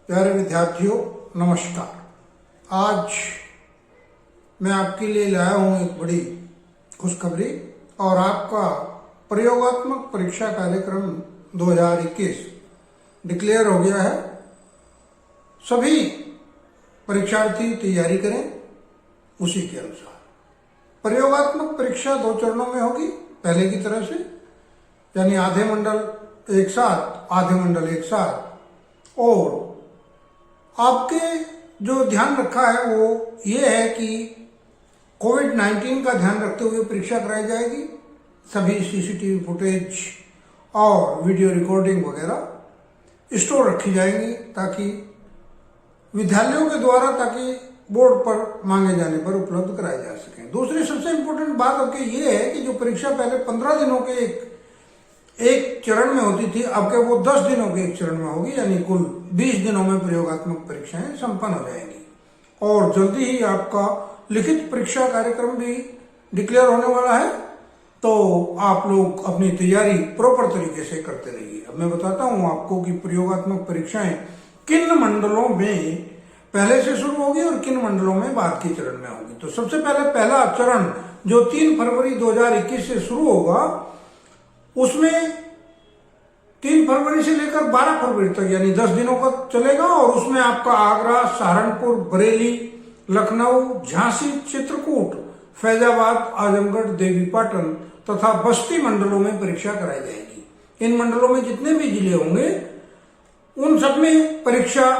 प्यारे विद्यार्थियों नमस्कार। आज मैं आपके लिए लाया हूं एक बड़ी खुशखबरी और आपका प्रयोगात्मक परीक्षा कार्यक्रम 2021 डिक्लेयर हो गया है। सभी परीक्षार्थी तैयारी करें उसी के अनुसार। प्रयोगात्मक परीक्षा 2 चरणों में होगी, पहले की तरह से, यानी आधे मंडल एक साथ, आधे मंडल एक साथ। और आपके जो ध्यान रखा है वो ये है कि कोविड-19 का ध्यान रखते हुए परीक्षा कराई जाएगी। सभी सीसीटीवी फुटेज और वीडियो रिकॉर्डिंग वगैरह स्टोर रखी जाएंगी ताकि विद्यालयों के द्वारा बोर्ड पर मांगे जाने पर उपलब्ध कराए जा सकें। दूसरी सबसे इम्पोर्टेंट बात आपके ये है कि जो परीक्षा पहले 15 दिनों के एक चरण में होती थी, अब के वो 10 दिनों के एक चरण में होगी, यानी कुल 20 दिनों में प्रयोगात्मक परीक्षाएं संपन्न हो जाएंगी। और जल्दी ही आपका लिखित परीक्षा कार्यक्रम भी डिक्लेयर होने वाला है, तो आप लोग अपनी तैयारी प्रॉपर तरीके से करते रहिए। अब मैं बताता हूं आपको कि प्रयोगात्मक परीक्षाएं किन मंडलों में पहले से शुरू होगी और किन मंडलों में बाद के चरण में होगी। तो सबसे पहले पहला चरण जो 3 फरवरी 2021 से शुरू होगा, उसमें 3 फरवरी से लेकर 12 फरवरी तक यानी 10 दिनों का चलेगा। और उसमें आपका आगरा, सहारनपुर, बरेली, लखनऊ, झांसी, चित्रकूट, फैजाबाद, आजमगढ़, देवीपाटन तथा बस्ती मंडलों में परीक्षा कराई जाएगी। इन मंडलों में जितने भी जिले होंगे उन सब में परीक्षा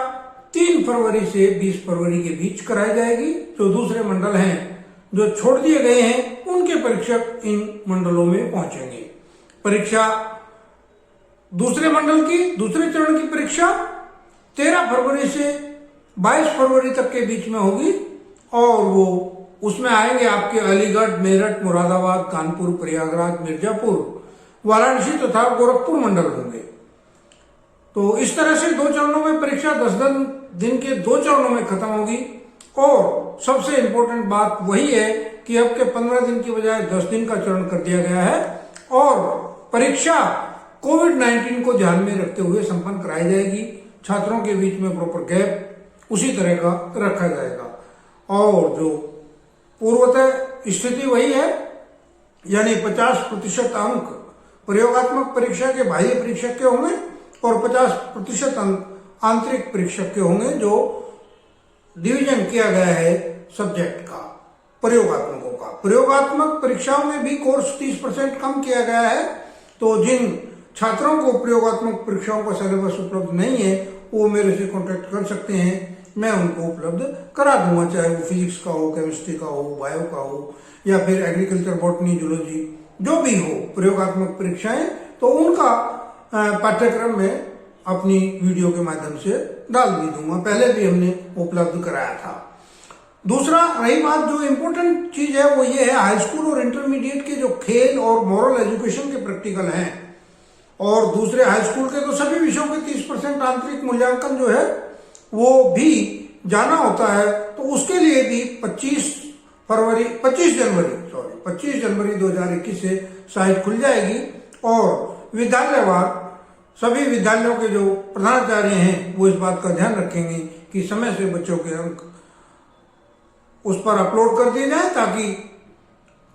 3 फरवरी से 20 फरवरी के बीच कराई जाएगी। जो दूसरे मंडल हैं जो छोड़ दिए गए हैं उनके परीक्षक इन मंडलों में पहुंचेंगे। परीक्षा दूसरे मंडल की दूसरे चरण की परीक्षा 13 फरवरी से 22 फरवरी तक के बीच में होगी। और वो उसमें आएंगे आपके अलीगढ़, मेरठ, मुरादाबाद, कानपुर, प्रयागराज, मिर्जापुर, वाराणसी तथा गोरखपुर मंडल होंगे। तो इस तरह से 2 चरणों में परीक्षा 10 दिन के 2 चरणों में खत्म होगी। और सबसे इंपॉर्टेंट बात वही है कि अब के 15 दिन की बजाय 10 दिन का चरण कर दिया गया है और परीक्षा कोविड-19 को ध्यान में रखते हुए संपन्न कराई जाएगी। छात्रों के बीच में प्रॉपर गैप उसी तरह का रखा जाएगा और जो पूर्वतः स्थिति वही है, यानी 50% अंक प्रयोगात्मक परीक्षा के बाह्य परीक्षक के होंगे और 50% अंक आंतरिक परीक्षक के होंगे, जो डिवीजन किया गया है सब्जेक्ट का, प्रयोगात्मकों का। प्रयोगात्मक परीक्षाओं में भी कोर्स 30% कम किया गया है। तो जिन छात्रों को प्रयोगात्मक परीक्षाओं का सिलेबस उपलब्ध नहीं है वो मेरे से कांटेक्ट कर सकते हैं, मैं उनको उपलब्ध करा दूंगा, चाहे वो फिजिक्स का हो, केमिस्ट्री का हो, बायो का हो या फिर एग्रीकल्चर, बॉटनी, जूलॉजी, जो भी हो प्रयोगात्मक परीक्षाएं, तो उनका पाठ्यक्रम में अपनी वीडियो के माध्यम से डाल भी दूंगा। पहले भी हमने उपलब्ध कराया था। दूसरा, रही बात जो इम्पोर्टेंट चीज है वो ये है, हाई स्कूल और इंटरमीडिएट के जो खेल और मॉरल एजुकेशन के प्रैक्टिकल हैं और दूसरे हाई स्कूल के तो सभी विषयों के 30% आंतरिक मूल्यांकन जो है वो भी जाना होता है। तो उसके लिए भी 25 जनवरी 2021 से साइट खुल जाएगी और विद्यालयवार सभी विद्यालयों के जो प्रधानाचार्य हैं वो इस बात का ध्यान रखेंगे कि समय से बच्चों के अंक उस पर अपलोड कर दिए जाए ताकि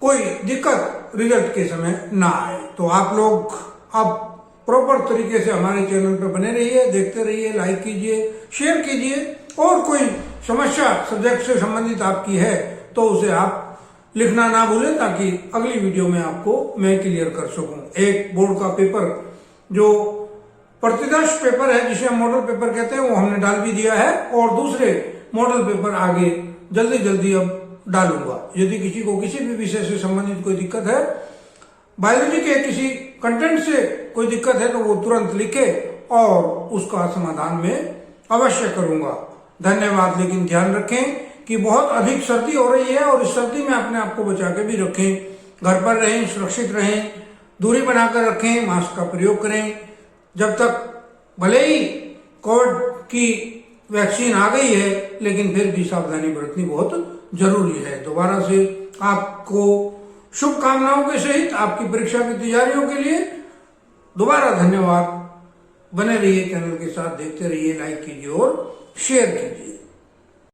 कोई दिक्कत रिजल्ट के समय ना आए। तो आप लोग अब प्रॉपर तरीके से हमारे चैनल पर बने रहिए, देखते रहिए, लाइक कीजिए, शेयर कीजिए। और कोई समस्या सब्जेक्ट से संबंधित आपकी है तो उसे आप लिखना ना भूलें ताकि अगली वीडियो में आपको मैं क्लियर कर सकूं। एक बोर्ड का पेपर जो प्रतिदर्श पेपर है जिसे हम मॉडल पेपर कहते हैं वो हमने डाल भी दिया है और दूसरे मॉडल पेपर आगे जल्दी अब डालूंगा। यदि किसी को किसी भी विषय से संबंधित कोई दिक्कत है, बायोलॉजी के किसी कंटेंट से कोई दिक्कत है, तो वो तुरंत लिखे और उसका समाधान में अवश्य करूंगा। धन्यवाद। लेकिन ध्यान रखें कि बहुत अधिक सर्दी हो रही है और इस सर्दी में अपने आप को बचा के भी रखें। घर पर रहें, सुरक्षित रहें, दूरी बनाकर रखें, मास्क का प्रयोग करें। जब तक भले ही कोविड की वैक्सीन आ गई है लेकिन फिर भी सावधानी बरतनी बहुत जरूरी है। दोबारा से आपको शुभकामनाओं के सहित आपकी परीक्षा की तैयारियों के लिए दोबारा धन्यवाद। बने रहिए चैनल के साथ, देखते रहिए, लाइक कीजिए और शेयर कीजिए।